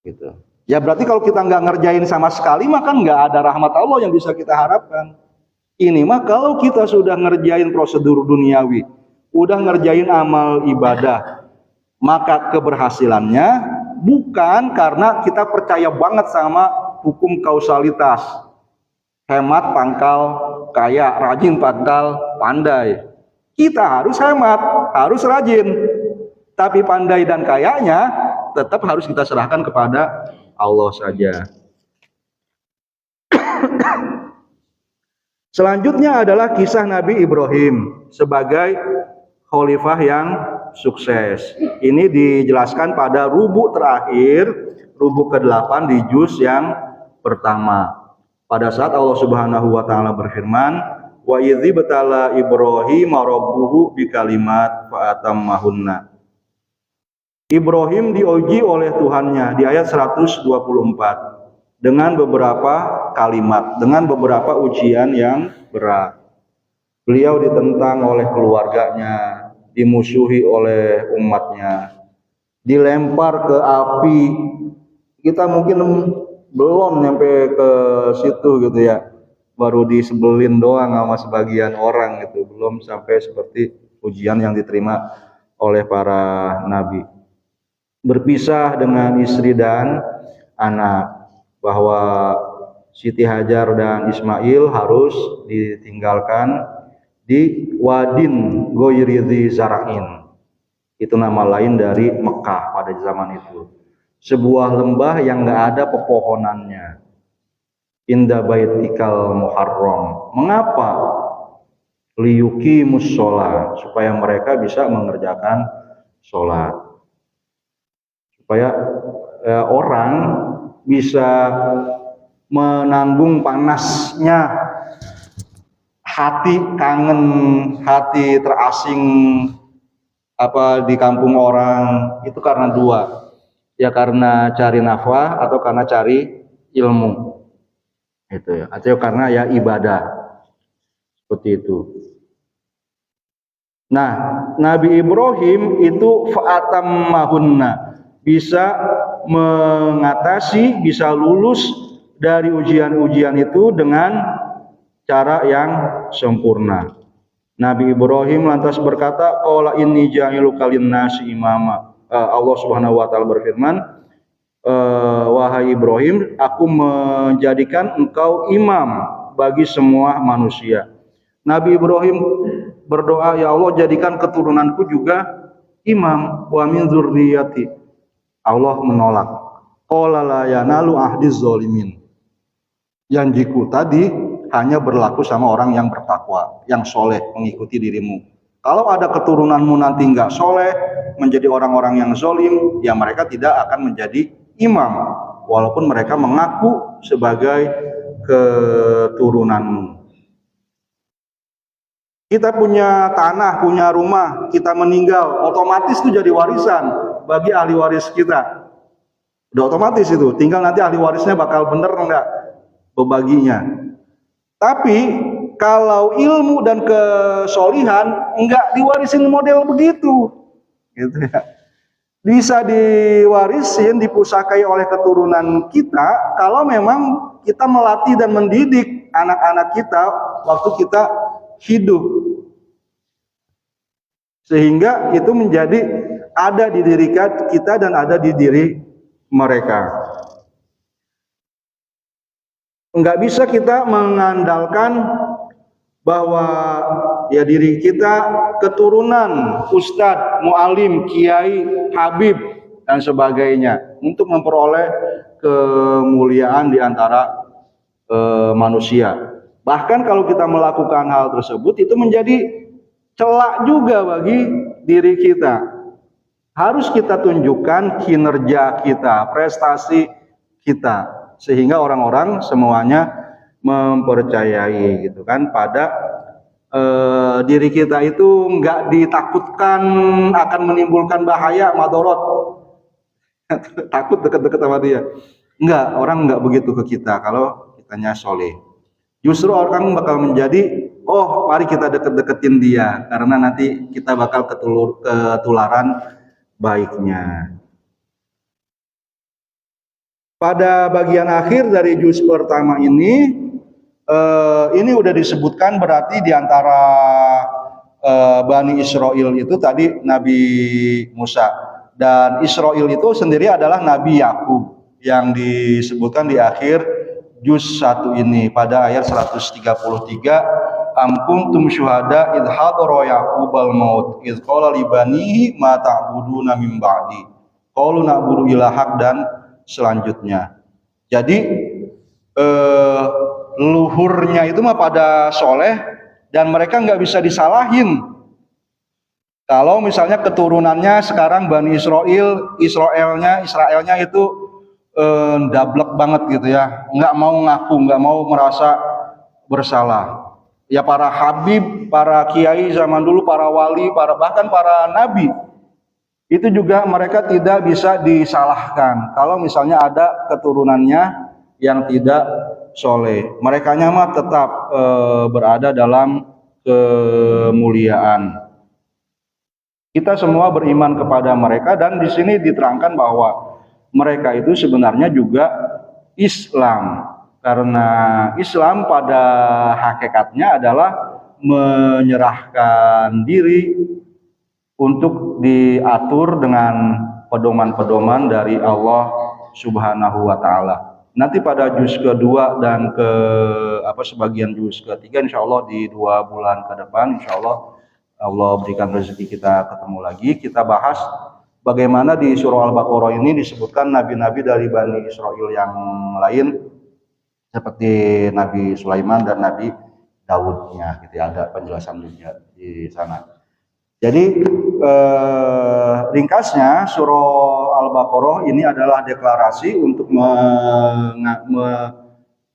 Gitu. Ya berarti kalau kita nggak ngerjain sama sekali, maka nggak ada rahmat Allah yang bisa kita harapkan. Ini mah kalau kita sudah ngerjain prosedur duniawi, udah ngerjain amal ibadah, maka keberhasilannya bukan karena kita percaya banget sama hukum kausalitas, hemat pangkal kaya, rajin pangkal pandai. Kita harus hemat, harus rajin, tapi pandai dan kayanya tetap harus kita serahkan kepada Allah saja. Selanjutnya adalah kisah Nabi Ibrahim sebagai khalifah yang sukses. Ini dijelaskan pada rubuk terakhir, rubuk ke-8 di juz yang pertama. Pada saat Allah Subhanahu wa taala berfirman, "Wa idzi batala Ibrahim rabbuhu bikalimat fa atammahunna." Ibrahim diuji oleh Tuhannya di ayat 124 dengan beberapa kalimat, dengan beberapa ujian yang berat. Beliau ditentang oleh keluarganya, dimusuhi oleh umatnya, dilempar ke api. Kita mungkin belum nyampe ke situ gitu ya, baru disebelin doang sama sebagian orang gitu, belum sampai seperti ujian yang diterima oleh para nabi. Berpisah dengan istri dan anak, bahwa Siti Hajar dan Ismail harus ditinggalkan di Wadin Ghoiri Zara'in. Itu nama lain dari Mekah pada zaman itu. Sebuah lembah yang nggak ada pepohonannya. Inda baitikal muharram. Mengapa? Liyuqimus sholat, supaya mereka bisa mengerjakan sholat. supaya orang bisa menanggung panasnya hati kangen, hati terasing di kampung orang itu karena dua, ya karena cari nafkah atau karena cari ilmu, itu ya, atau karena ya ibadah seperti itu. Nah, Nabi Ibrahim itu fa'atammahunna, bisa mengatasi, bisa lulus dari ujian-ujian itu dengan cara yang sempurna. Nabi Ibrahim lantas berkata, qala inni ja'iluka lin-nasi imama. Allah Subhanahu wa taala berfirman, wahai Ibrahim, aku menjadikan engkau imam bagi semua manusia. Nabi Ibrahim berdoa, ya Allah, jadikan keturunanku juga imam, wa min dzurriyyati. Allah menolak. Qala la yanalu ahdiz zalimin. Janjiku tadi hanya berlaku sama orang yang bertakwa, yang soleh, mengikuti dirimu. Kalau ada keturunanmu nanti nggak soleh, menjadi orang-orang yang zalim, ya mereka tidak akan menjadi imam, walaupun mereka mengaku sebagai keturunanmu. Kita punya tanah, punya rumah, kita meninggal, otomatis itu jadi warisan bagi ahli waris kita. Udah otomatis itu, tinggal nanti ahli warisnya bakal bener enggak bebaginya. Tapi kalau ilmu dan kesolihan enggak diwarisin model begitu, gitu ya. Bisa diwarisin, dipusakai oleh keturunan kita kalau memang kita melatih dan mendidik anak-anak kita waktu kita hidup, sehingga itu menjadi ada di diri kita dan ada di diri mereka. Enggak bisa kita mengandalkan bahwa ya diri kita keturunan ustadz, mualim, kiai, habib dan sebagainya untuk memperoleh kemuliaan di antara manusia. Bahkan kalau kita melakukan hal tersebut itu menjadi celak juga bagi diri kita. Harus kita tunjukkan kinerja kita, prestasi kita, sehingga orang-orang semuanya mempercayai gitu kan pada diri kita itu nggak ditakutkan akan menimbulkan bahaya, madorot. Takut deket-deket sama dia. Enggak, orang enggak begitu ke kita kalau kitanya soleh. Justru orang bakal menjadi, oh mari kita deket-deketin dia, karena nanti kita bakal ketularan baiknya. Pada bagian akhir dari juz pertama ini udah disebutkan berarti di antara Bani Israel itu tadi Nabi Musa, dan Israel itu sendiri adalah Nabi Yakub yang disebutkan di akhir juz 1 ini pada ayat 133, am kuntum syuhada idh hadara yaqubal maut idh qala li banihi ma ta'buduna min ba'di qalu na'budu ilahak dan selanjutnya. Jadi luhurnya itu mah pada soleh dan mereka nggak bisa disalahin. Kalau misalnya keturunannya sekarang Bani Israelnya itu dablek banget gitu ya, nggak mau ngaku, nggak mau merasa bersalah. Ya para habib, para kiai zaman dulu, para wali, bahkan para nabi, itu juga mereka tidak bisa disalahkan kalau misalnya ada keturunannya yang tidak soleh. Merekanya mah tetap berada dalam kemuliaan. Kita semua beriman kepada mereka, dan di sini diterangkan bahwa mereka itu sebenarnya juga Islam, karena Islam pada hakikatnya adalah menyerahkan diri untuk diatur dengan pedoman-pedoman dari Allah Subhanahu wa taala. Nanti pada juz kedua dan sebagian juz ketiga insyaallah di 2 bulan ke depan insyaallah Allah berikan rezeki kita ketemu lagi, kita bahas bagaimana di surah Al-Baqarah ini disebutkan nabi-nabi dari Bani Israel yang lain seperti Nabi Sulaiman dan Nabi Daudnya, gitu ya, ada penjelasan juga di sana. Jadi ringkasnya surah Al-Baqarah ini adalah deklarasi untuk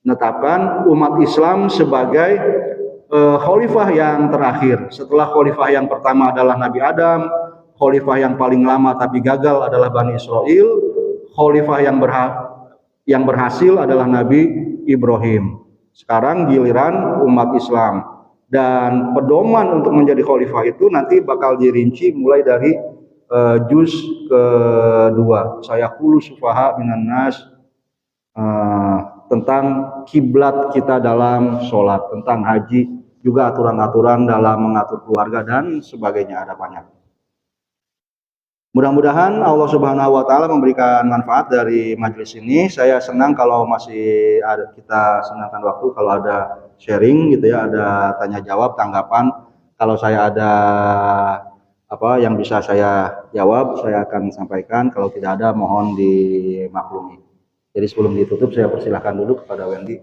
menetapkan umat Islam sebagai khalifah yang terakhir. Setelah khalifah yang pertama adalah Nabi Adam, khalifah yang paling lama tapi gagal adalah Bani Israel, khalifah yang berhasil adalah Nabi Ibrahim. Sekarang giliran umat Islam. Dan pedoman untuk menjadi khalifah itu nanti bakal dirinci mulai dari juz kedua. Saya qulu sufaha minan nas, tentang kiblat kita dalam sholat, tentang haji, juga aturan-aturan dalam mengatur keluarga dan sebagainya, ada banyak. Mudah-mudahan Allah Subhanahu wa taala memberikan manfaat dari majelis ini. Saya senang kalau masih ada, kita senangkan waktu kalau ada sharing gitu ya, ada tanya jawab, tanggapan. Kalau saya ada apa yang bisa saya jawab, saya akan sampaikan. Kalau tidak ada, mohon dimaklumi. Jadi sebelum ditutup, saya persilahkan dulu kepada Wendy.